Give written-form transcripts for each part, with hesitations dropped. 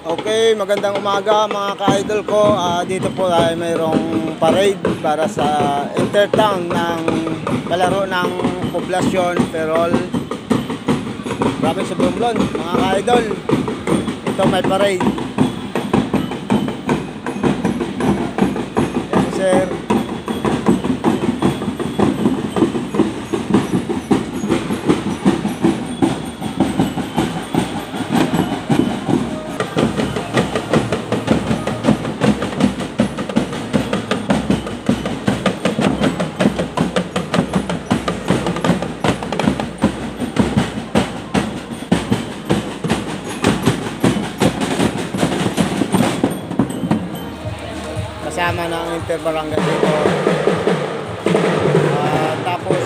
Okay, magandang umaga mga ka-idol ko. Dito po ay mayroong parade para sa intertown ng palaro ng Poblacion Ferrol Province of Romblon. Mga ka-idol, ito may parade. Yes, sir. Kasama ng interbarangay dito. Tapos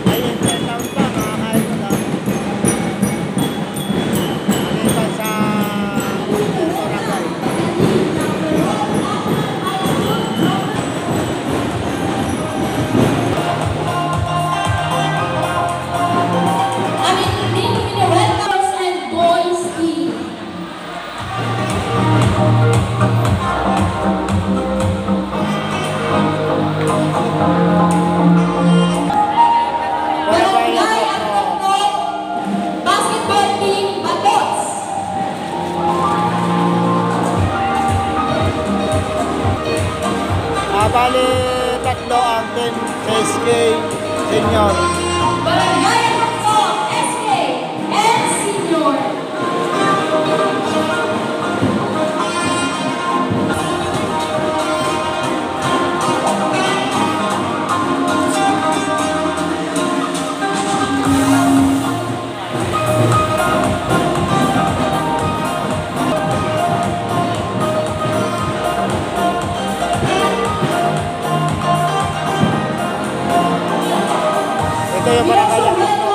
ay intertown pa mga ka-idol. Maliban sa interbarangay. Bali, tatlo ang team sa SK Senior. Barangay Hongko, SK and Senior. Ito yung barangay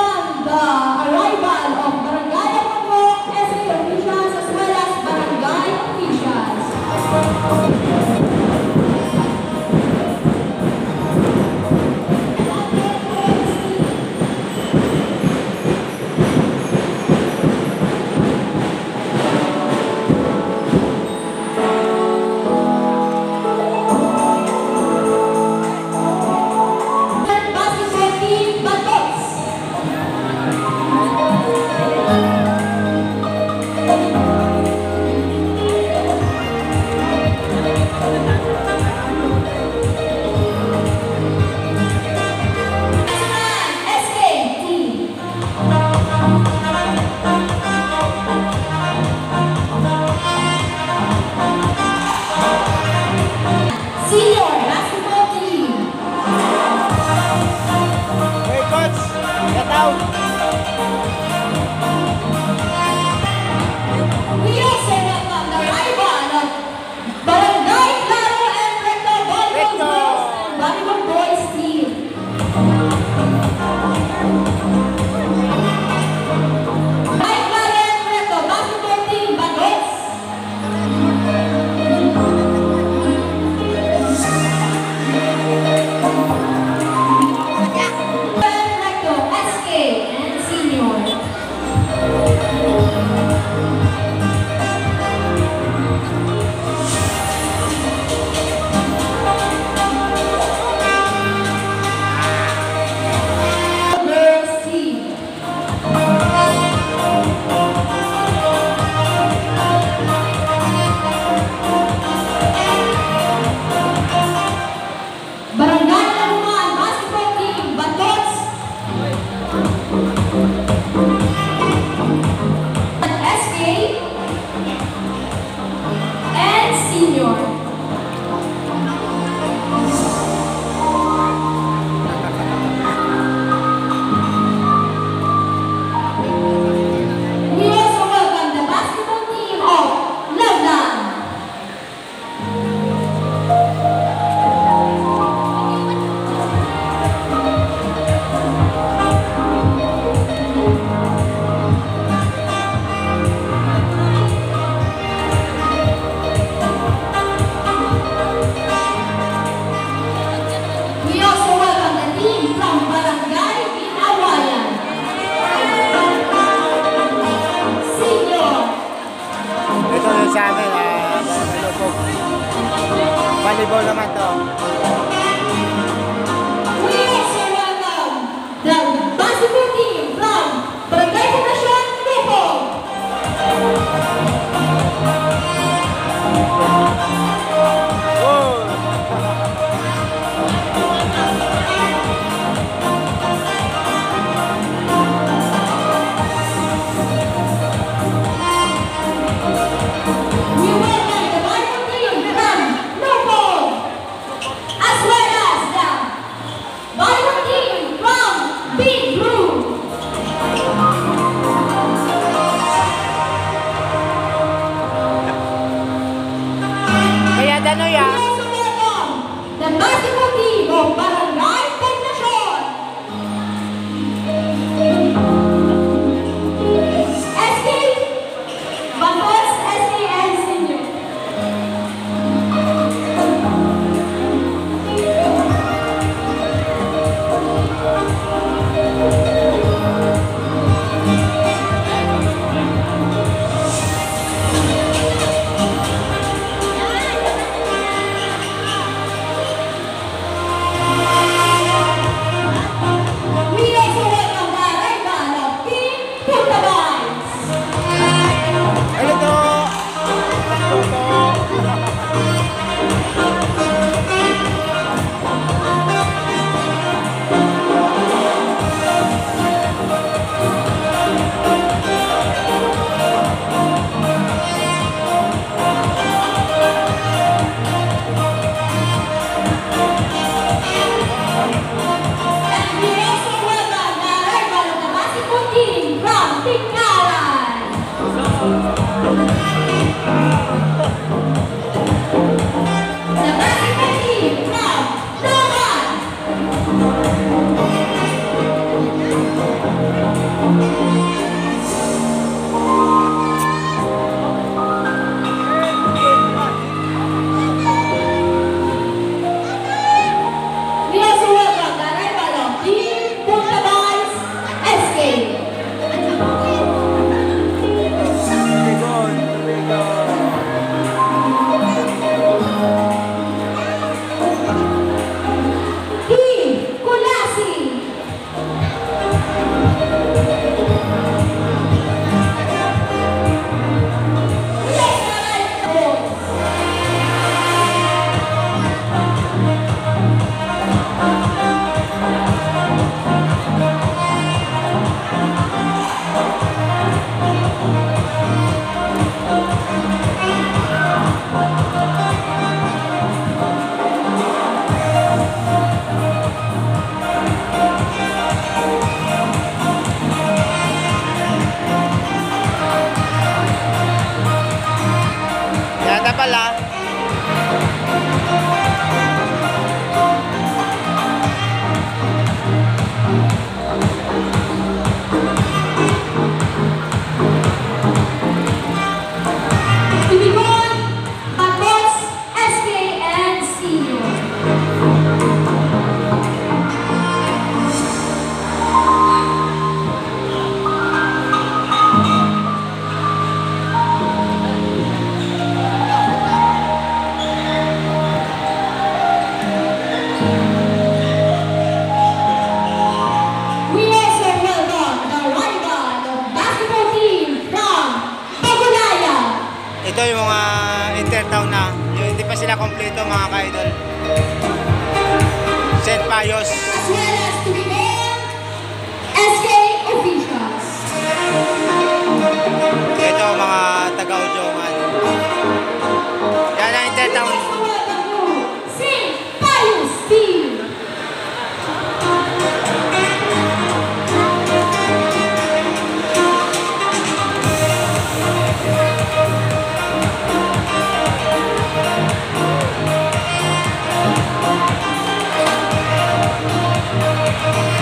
basketball naman to. We also welcome the basketball team from Barangay Poblacion, Lupon. Oh! We welcome the volleyball team from Lupon, as well as the volleyball team from Big Blue. Kaya Danoy We also welcome the basketball team of Barangay Poblacion. SK, Batos, SK and Senior. We also welcome the rival of Team Puntabans. Ano to? Ito. And we also welcome the rival of the basketball team from Tingkalan. The basketball team from Logan. We also welcome the rival of Team Puntabans, SK. Bigon. Team Kulasi. Yata pala. Ibigon, Batos, SK and Senior. We also welcome the rival of basketball team from Pagulaya. Ito yung mga intertown na. Yung hindi pa sila kompleto mga ka-idol. St. Pius. As well as to be named SK officials. Ito mga taga-Ujongan. Yan ang intertown. We also welcome to St. Pius team.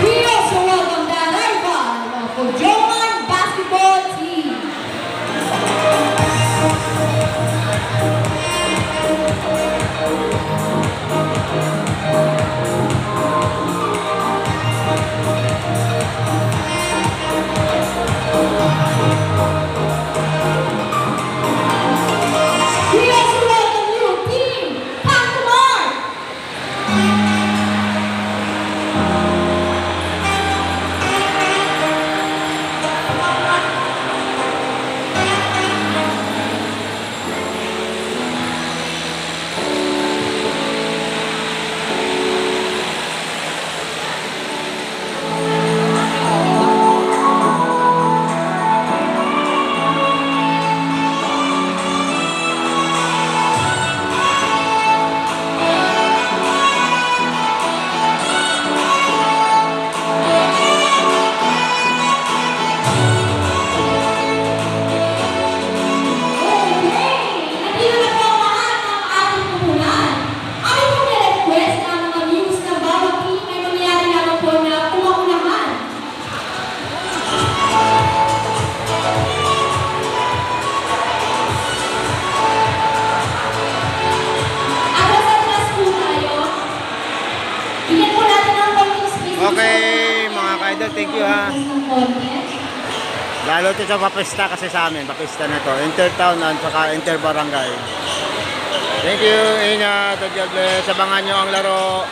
We also welcome the rival of Ujongan basketball team. Okay, mga ka-idol, thank you ha. Lalo ito sa papista kasi sa amin, papista na to. Intertown at saka interbarangay. Thank you, ingat, God bless. Abangan nyo ang laro.